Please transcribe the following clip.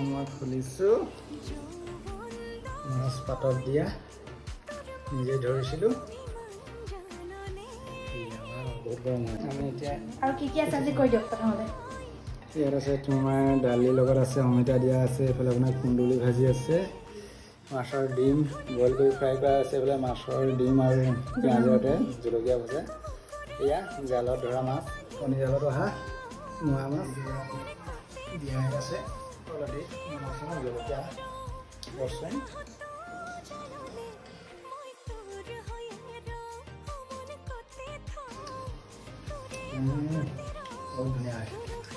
মই খুলিছোঁ মাছ পাতত দিয়া নিজে ধৰিছিলোঁ বহুত গৰম হয় আমি এতিয়া আৰু কি আছে আজি কৈ দিয়ক প্ৰথমতে ইয়াত আছে তোমাৰ দালিৰ লগত আছে অমিতা দিয়া আছে এইফালে আপোনাৰ কুন্দুলি ভাজি আছে মাছৰ ডিম বইল কৰি ফ্ৰাই কৰা আছে এইফালে মাছৰ ডিম আৰু পিঁয়াজতে জলকীয়া ভজা এয়া জালত ধৰা মাছ কণী জালত অহা মোৱা মাছ দিয়া আছে অলৰেডি মাছ জলকীয়া ৰচুন বহুত ধুনীয়া হয়